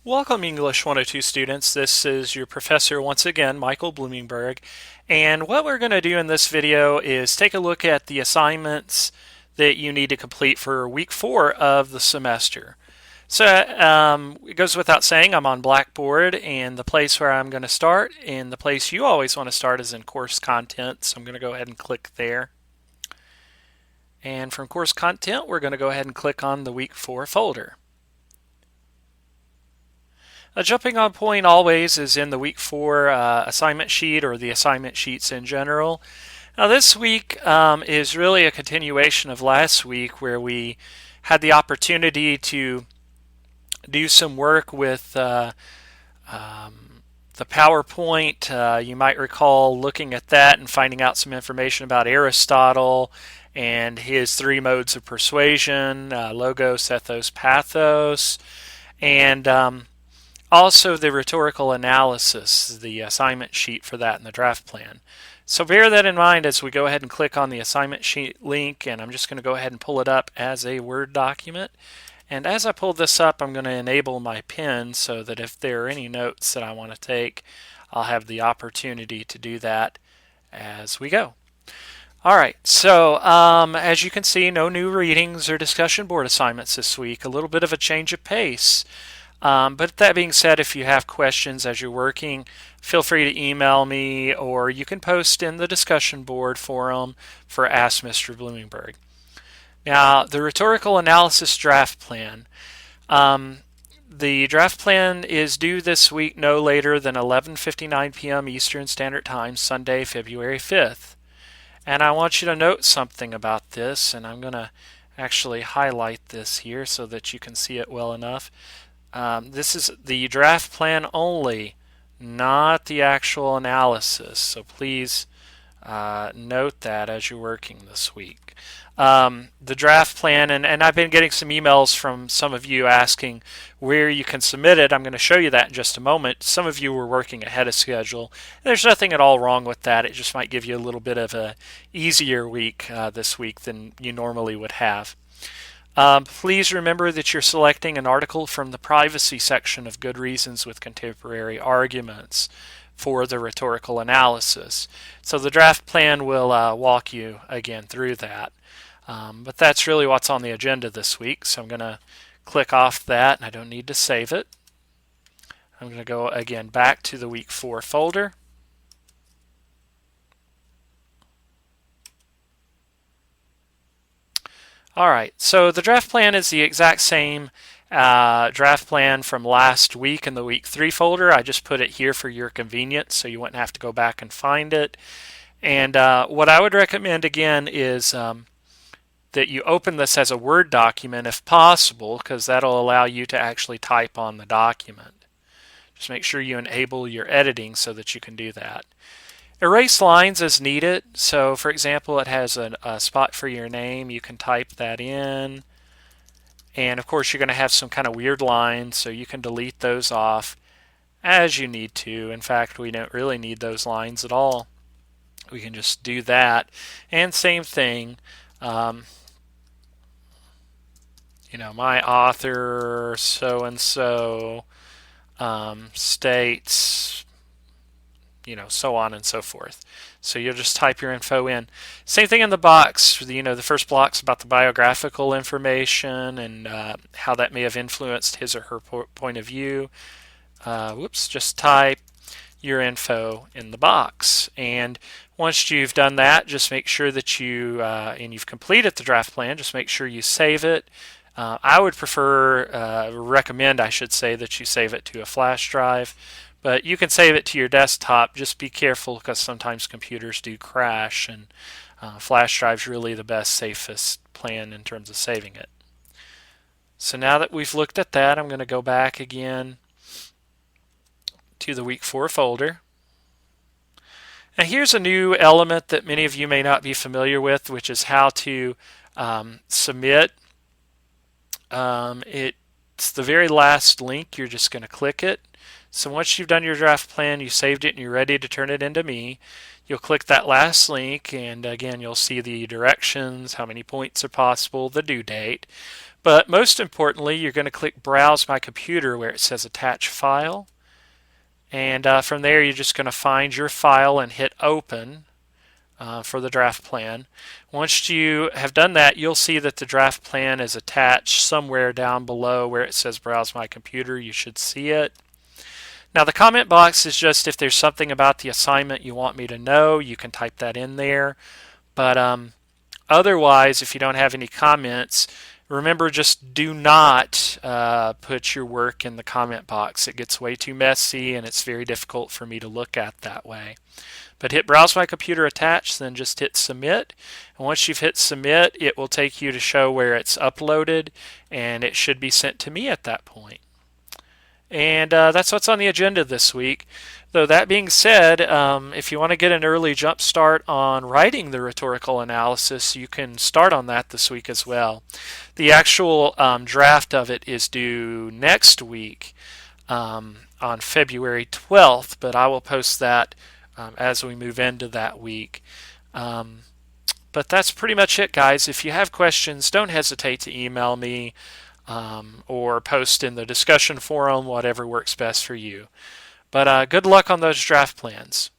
Welcome, English 102 students. This is your professor once again, Michael Bloomingberg. And what we're going to do in this video is take a look at the assignments that you need to complete for week 4 of the semester. So it goes without saying, I'm on Blackboard, and the place where I'm going to start, and the place you always want to start, is in course content. So I'm going to go ahead and click there. And from course content, we're going to go ahead and click on the week 4 folder. A jumping on point always is in the week 4 assignment sheet, or the assignment sheets in general. Now this week is really a continuation of last week, where we had the opportunity to do some work with the PowerPoint. You might recall looking at that and finding out some information about Aristotle and his 3 modes of persuasion: logos, ethos, pathos, and also the rhetorical analysis, the assignment sheet for that in the draft plan. So bear that in mind as we go ahead and click on the assignment sheet link, and I'm just going to go ahead and pull it up as a Word document. And as I pull this up, I'm going to enable my pen so that if there are any notes that I want to take, I'll have the opportunity to do that as we go. Alright, so as you can see, no new readings or discussion board assignments this week. A little bit of a change of pace. But that being said, if you have questions as you're working, feel free to email me, or you can post in the discussion board forum for Ask Mr. Bloomingberg. Now, the rhetorical analysis draft plan. The draft plan is due this week no later than 11:59 p.m. Eastern Standard Time, Sunday, February 5th. And I want you to note something about this, and I'm going to actually highlight this here so that you can see it well enough. This is the draft plan only, not the actual analysis. So please note that as you're working this week. The draft plan, and I've been getting some emails from some of you asking where you can submit it. I'm going to show you that in just a moment. Some of you were working ahead of schedule. There's nothing at all wrong with that. It just might give you a little bit of a easier week this week than you normally would have. Please remember that you're selecting an article from the privacy section of Good Reasons with Contemporary Arguments for the rhetorical analysis. So the draft plan will walk you again through that. But that's really what's on the agenda this week. So I'm going to click off that, and I don't need to save it. I'm going to go again back to the week 4 folder. Alright, so the draft plan is the exact same draft plan from last week in the week 3 folder. I just put it here for your convenience so you wouldn't have to go back and find it. And what I would recommend again is that you open this as a Word document if possible, because that'll allow you to actually type on the document. Just make sure you enable your editing so that you can do that. Erase lines as needed. So for example, it has a spot for your name. You can type that in. And of course you're going to have some kind of weird lines, so you can delete those off as you need to. In fact, we don't really need those lines at all. We can just do that. And same thing, my author so-and-so states, so on and so forth. So you'll just type your info in. Same thing in the box. The first block's about the biographical information and how that may have influenced his or her point of view. Just type your info in the box. And once you've done that, just make sure that and you've completed the draft plan, just make sure you save it. I would recommend that you save it to a flash drive. But you can save it to your desktop. Just be careful, because sometimes computers do crash, and flash drive's really the best, safest plan in terms of saving it. So now that we've looked at that, I'm going to go back again to the week 4 folder. Now here's a new element that many of you may not be familiar with, which is how to submit. It's the very last link. You're just going to click it. So once you've done your draft plan, you saved it, and you're ready to turn it into me, you'll click that last link, and again you'll see the directions, how many points are possible, the due date. But most importantly, you're going to click Browse My Computer where it says Attach File. And from there, you're just going to find your file and hit Open for the draft plan. Once you have done that, you'll see that the draft plan is attached somewhere down below where it says Browse My Computer. You should see it. Now the comment box is just if there's something about the assignment you want me to know, you can type that in there. But otherwise, if you don't have any comments, remember just do not put your work in the comment box. It gets way too messy and it's very difficult for me to look at that way. But hit Browse My Computer Attached, then just hit Submit. And once you've hit Submit, it will take you to show where it's uploaded, and it should be sent to me at that point. And that's what's on the agenda this week. Though that being said, if you want to get an early jump start on writing the rhetorical analysis, you can start on that this week as well. The actual draft of it is due next week on February 12th, but I will post that as we move into that week. But that's pretty much it, guys. If you have questions, don't hesitate to email me or post in the discussion forum, whatever works best for you. But good luck on those draft plans.